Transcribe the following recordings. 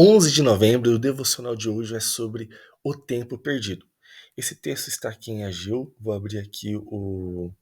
11 de novembro, o devocional de hoje é sobre o tempo perdido. Esse texto está aqui em Ageu. Vou abrir aqui o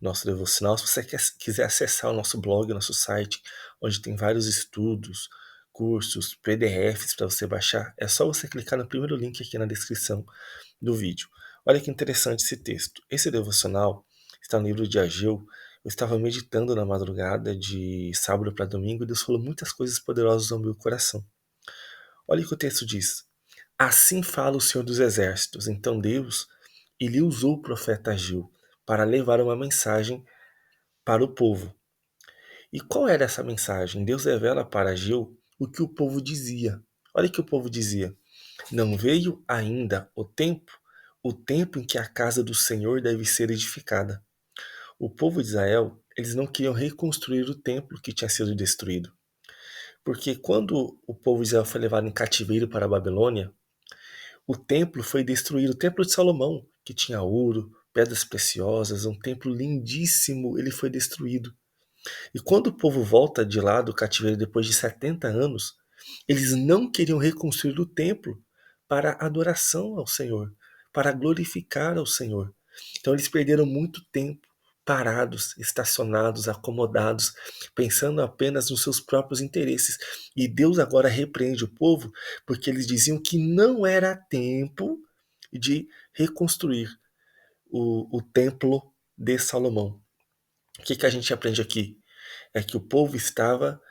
nosso devocional. Se você quiser acessar o nosso blog, o nosso site, onde tem vários estudos, cursos, PDFs para você baixar, é só você clicar no primeiro link aqui na descrição do vídeo. Olha que interessante esse texto. Esse devocional está no livro de Ageu. Eu estava meditando na madrugada de sábado para domingo e Deus falou muitas coisas poderosas ao meu coração. Olha o que o texto diz. Assim fala o Senhor dos Exércitos. Então Deus, ele usou o profeta Ageu para levar uma mensagem para o povo. E qual era essa mensagem? Deus revela para Ageu o que o povo dizia. Olha o que o povo dizia. Não veio ainda o tempo em que a casa do Senhor deve ser edificada. O povo de Israel, eles não queriam reconstruir o templo que tinha sido destruído. Porque quando o povo de Israel foi levado em cativeiro para a Babilônia, o templo foi destruído, o templo de Salomão, que tinha ouro, pedras preciosas, um templo lindíssimo, ele foi destruído. E quando o povo volta de lá do cativeiro depois de 70 anos, eles não queriam reconstruir o templo para adoração ao Senhor, para glorificar ao Senhor. Então eles perderam muito tempo parados, estacionados, acomodados, pensando apenas nos seus próprios interesses. E Deus agora repreende o povo porque eles diziam que não era tempo de reconstruir o templo de Salomão. O que a gente aprende aqui? É que o povo estava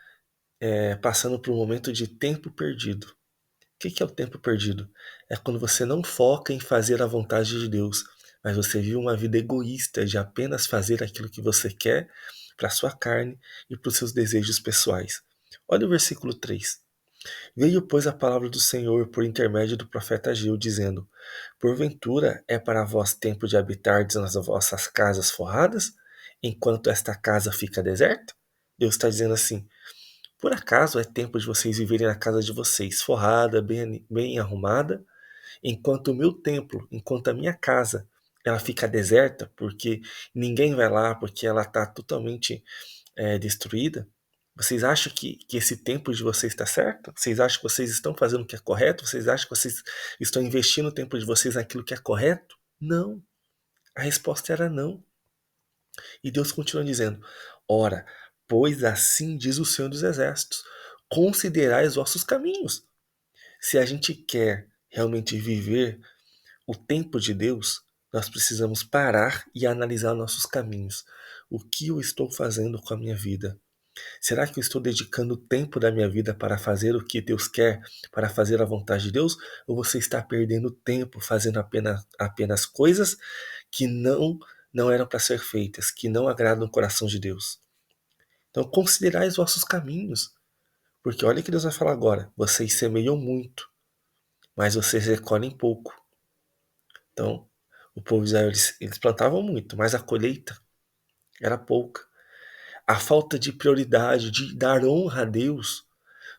passando por um momento de tempo perdido. O que é o tempo perdido? É quando você não foca em fazer a vontade de Deus, mas você vive uma vida egoísta de apenas fazer aquilo que você quer para a sua carne e para os seus desejos pessoais. Olha o versículo 3. Veio, pois, a palavra do Senhor por intermédio do profeta Ageu, dizendo: Porventura é para vós tempo de habitardes nas vossas casas forradas, enquanto esta casa fica deserta? Deus está dizendo assim: por acaso é tempo de vocês viverem na casa de vocês, forrada, bem arrumada, enquanto o meu templo, enquanto a minha casa, ela fica deserta, porque ninguém vai lá, porque ela está totalmente destruída? Vocês acham que esse tempo de vocês está certo? Vocês acham que vocês estão fazendo o que é correto? Vocês acham que vocês estão investindo o tempo de vocês naquilo que é correto? Não. A resposta era não. E Deus continua dizendo: Ora, pois assim diz o Senhor dos Exércitos: considerai os vossos caminhos. Se a gente quer realmente viver o tempo de Deus, nós precisamos parar e analisar nossos caminhos. O que eu estou fazendo com a minha vida? Será que eu estou dedicando o tempo da minha vida para fazer o que Deus quer, para fazer a vontade de Deus? Ou você está perdendo tempo fazendo apenas coisas que não eram para ser feitas, que não agradam o coração de Deus? Então, considerai os vossos caminhos. Porque olha o que Deus vai falar agora. Vocês semeiam muito, mas vocês recolhem pouco. Então, o povo de Israel, eles plantavam muito, mas a colheita era pouca. A falta de prioridade, de dar honra a Deus,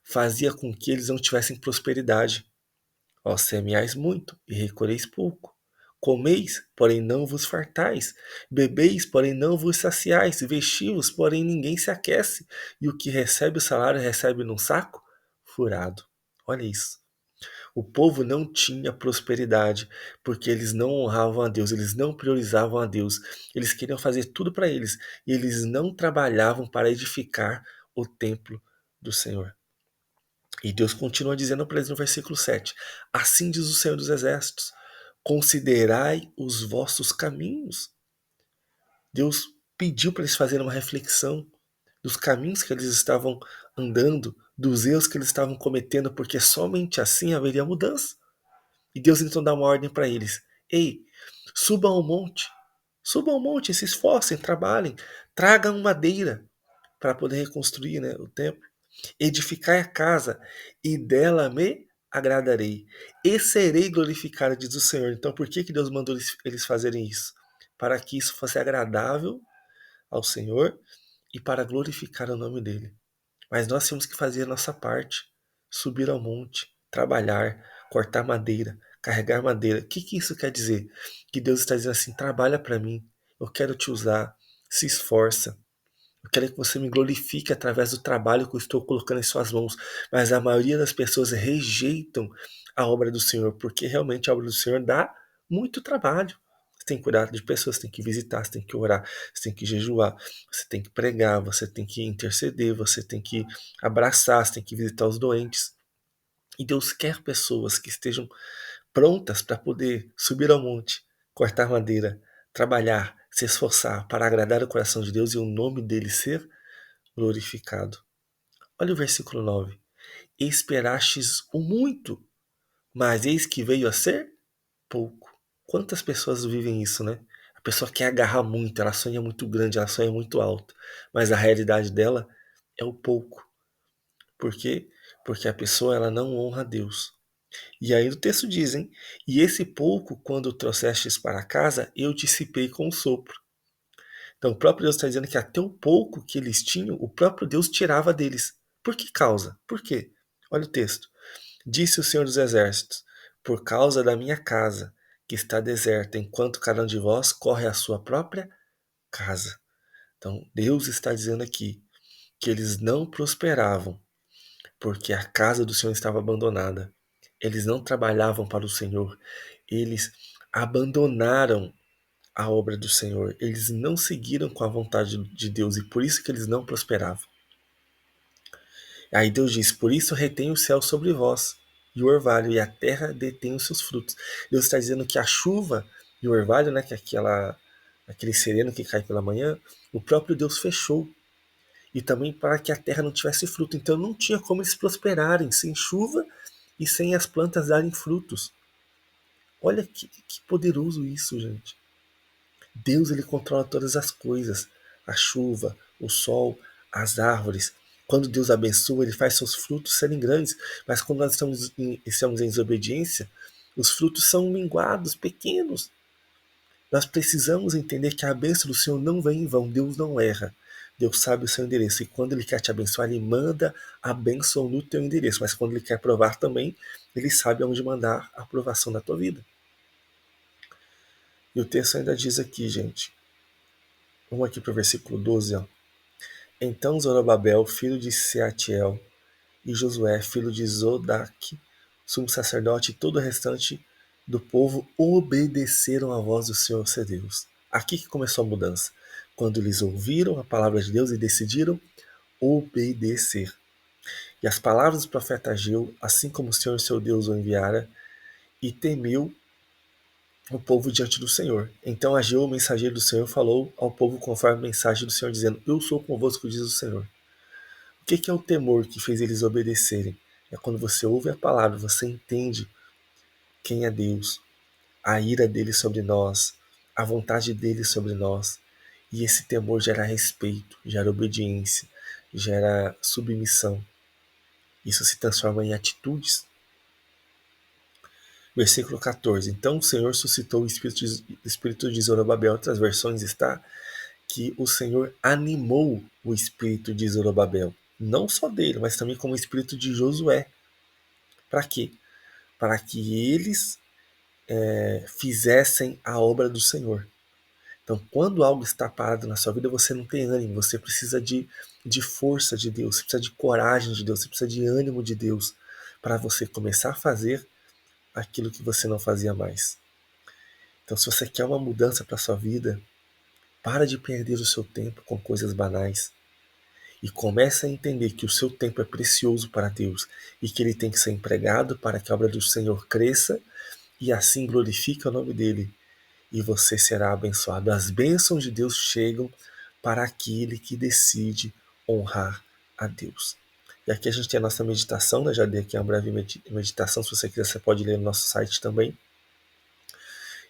fazia com que eles não tivessem prosperidade. Ó, semeais muito e recolheis pouco. Comeis, porém não vos fartais. Bebeis, porém não vos saciais. Vestivos, porém ninguém se aquece. E o que recebe o salário recebe num saco furado. Olha isso. O povo não tinha prosperidade porque eles não honravam a Deus, eles não priorizavam a Deus. Eles queriam fazer tudo para eles e eles não trabalhavam para edificar o templo do Senhor. E Deus continua dizendo para eles no versículo 7: Assim diz o Senhor dos Exércitos: considerai os vossos caminhos. Deus pediu para eles fazerem uma reflexão dos caminhos que eles estavam andando, dos erros que eles estavam cometendo, porque somente assim haveria mudança. E Deus então dá uma ordem para eles: Ei, subam ao monte, se esforcem, trabalhem, tragam madeira para poder reconstruir, né, o templo. Edificai a casa, e dela me agradarei, e serei glorificado, diz o Senhor. Então, por que Deus mandou eles fazerem isso? Para que isso fosse agradável ao Senhor e para glorificar o nome dele. Mas nós temos que fazer a nossa parte, subir ao monte, trabalhar, cortar madeira, carregar madeira. O que isso quer dizer? Que Deus está dizendo assim: trabalha para mim, eu quero te usar, se esforça. Eu quero que você me glorifique através do trabalho que eu estou colocando em suas mãos. Mas a maioria das pessoas rejeitam a obra do Senhor, porque realmente a obra do Senhor dá muito trabalho. Você tem que cuidar de pessoas, você tem que visitar, você tem que orar, você tem que jejuar, você tem que pregar, você tem que interceder, você tem que abraçar, você tem que visitar os doentes. E Deus quer pessoas que estejam prontas para poder subir ao monte, cortar madeira, trabalhar, se esforçar para agradar o coração de Deus e o nome dele ser glorificado. Olha o versículo 9. Esperastes o muito, mas eis que veio a ser pouco. Quantas pessoas vivem isso, né? A pessoa quer agarrar muito, ela sonha muito grande, ela sonha muito alto, mas a realidade dela é o pouco. Por quê? Porque a pessoa ela não honra a Deus. E aí o texto diz, hein? E esse pouco, quando trouxestes para casa, eu dissipei com o sopro. Então o próprio Deus está dizendo que até o pouco que eles tinham, o próprio Deus tirava deles. Por que causa? Por quê? Olha o texto. Disse o Senhor dos Exércitos, por causa da minha casa, que está deserta, enquanto cada um de vós corre à sua própria casa. Então Deus está dizendo aqui que eles não prosperavam, porque a casa do Senhor estava abandonada. Eles não trabalhavam para o Senhor. Eles abandonaram a obra do Senhor. Eles não seguiram com a vontade de Deus e por isso que eles não prosperavam. Aí Deus diz: por isso retém o céu sobre vós e o orvalho, e a terra detém os seus frutos. Deus está dizendo que a chuva e o orvalho, né, que é aquele sereno que cai pela manhã, o próprio Deus fechou. E também para que a terra não tivesse fruto. Então não tinha como eles prosperarem sem chuva e sem as plantas darem frutos. Olha que poderoso isso, gente. Deus ele controla todas as coisas, a chuva, o sol, as árvores. Quando Deus abençoa, ele faz seus frutos serem grandes, mas quando nós estamos em desobediência, os frutos são minguados, pequenos. Nós precisamos entender que a bênção do Senhor não vem em vão, Deus não erra. Deus sabe o seu endereço e quando Ele quer te abençoar, Ele manda a bênção no teu endereço, mas quando Ele quer provar também, Ele sabe aonde mandar a aprovação da tua vida. E o texto ainda diz aqui, gente, vamos aqui para o versículo 12, ó. Então Zorobabel, filho de Seatiel, e Josué, filho de Zodaque, sumo sacerdote, e todo o restante do povo obedeceram à voz do Senhor seu Deus. Aqui que começou a mudança. Quando eles ouviram a palavra de Deus e decidiram obedecer. E as palavras do profeta Ageu, assim como o Senhor seu Deus o enviara, e temeu o povo diante do Senhor. Então Ageu, o mensageiro do Senhor, falou ao povo conforme a mensagem do Senhor, dizendo: Eu sou convosco, diz o Senhor. O que é o temor que fez eles obedecerem? É quando você ouve a palavra, você entende quem é Deus, a ira dele sobre nós, a vontade dele sobre nós. E esse temor gera respeito, gera obediência, gera submissão. Isso se transforma em atitudes. Versículo 14. Então o Senhor suscitou o espírito de Zorobabel. Outras versões está que o Senhor animou o espírito de Zorobabel. Não só dele, mas também como o espírito de Josué. Para quê? Para que eles fizessem a obra do Senhor. Então, quando algo está parado na sua vida, você não tem ânimo, você precisa de força de Deus, você precisa de coragem de Deus, você precisa de ânimo de Deus para você começar a fazer aquilo que você não fazia mais. Então, se você quer uma mudança para a sua vida, para de perder o seu tempo com coisas banais e comece a entender que o seu tempo é precioso para Deus e que ele tem que ser empregado para que a obra do Senhor cresça e assim glorifique o nome dele e você será abençoado. As bênçãos de Deus chegam para aquele que decide honrar a Deus. E aqui a gente tem a nossa meditação, né? Já dei aqui uma breve meditação, se você quiser você pode ler no nosso site também.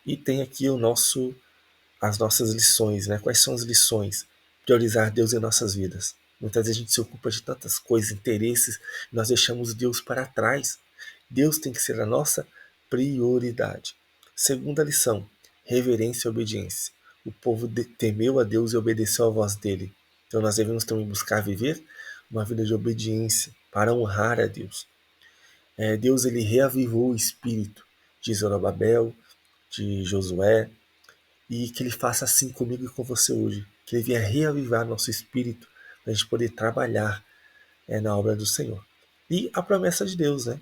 E tem aqui as nossas lições, né? Quais são as lições? Priorizar Deus em nossas vidas. Muitas vezes a gente se ocupa de tantas coisas, interesses, nós deixamos Deus para trás. Deus tem que ser a nossa prioridade. Segunda lição, reverência e obediência. O povo temeu a Deus e obedeceu à voz dele. Então nós devemos também buscar viver uma vida de obediência para honrar a Deus. Deus ele reavivou o espírito de Zorobabel, de Josué, e que ele faça assim comigo e com você hoje. Que ele venha reavivar nosso espírito para a gente poder trabalhar na obra do Senhor. E a promessa de Deus, né?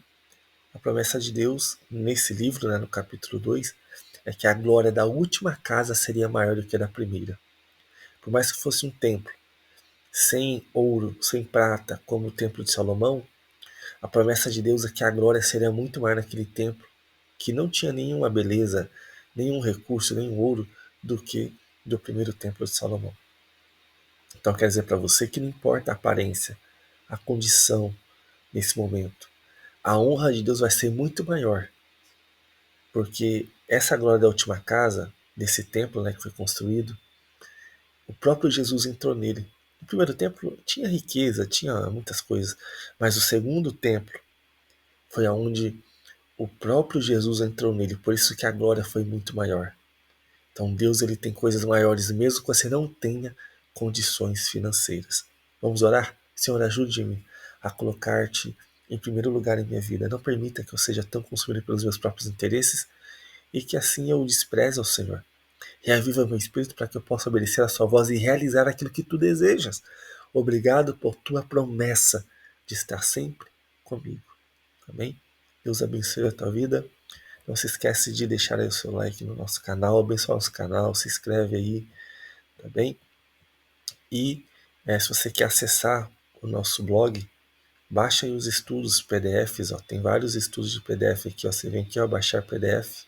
A promessa de Deus nesse livro, né, no capítulo 2, é que a glória da última casa seria maior do que a da primeira. Por mais que fosse um templo sem ouro, sem prata, como o templo de Salomão, a promessa de Deus é que a glória seria muito maior naquele templo, que não tinha nenhuma beleza, nenhum recurso, nenhum ouro, do que do primeiro templo de Salomão. Então quer dizer para você que não importa a aparência, a condição nesse momento. A honra de Deus vai ser muito maior, porque essa glória da última casa, desse templo, né, que foi construído, o próprio Jesus entrou nele. O primeiro templo tinha riqueza, tinha muitas coisas, mas o segundo templo foi aonde o próprio Jesus entrou nele, por isso que a glória foi muito maior. Então Deus, ele tem coisas maiores, mesmo que você não tenha condições financeiras. Vamos orar? Senhor, ajude-me a colocar-te em primeiro lugar em minha vida. Não permita que eu seja tão consumido pelos meus próprios interesses e que assim eu despreze ao Senhor. Reaviva meu espírito para que eu possa obedecer a sua voz e realizar aquilo que tu desejas. Obrigado por tua promessa de estar sempre comigo. Amém? Deus abençoe a tua vida. Não se esquece de deixar aí o seu like no nosso canal, abençoar nosso canal, se inscreve aí, tá bem? E se você quer acessar o nosso blog, baixa aí os estudos PDFs, ó, tem vários estudos de PDF aqui, ó, você vem aqui, ó, baixar PDF,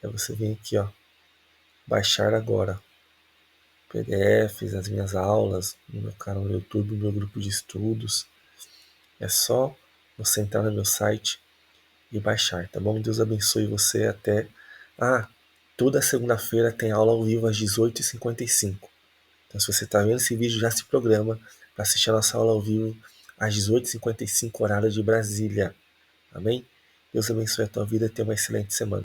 aí você vem aqui, ó, baixar agora, PDFs, as minhas aulas, no meu canal no YouTube, no meu grupo de estudos, é só você entrar no meu site e baixar, tá bom? Deus abençoe você até... toda segunda-feira tem aula ao vivo às 18h55. Então, se você está vendo esse vídeo, já se programa para assistir a nossa aula ao vivo às 18h55, horário de Brasília. Amém? Deus abençoe a tua vida e tenha uma excelente semana.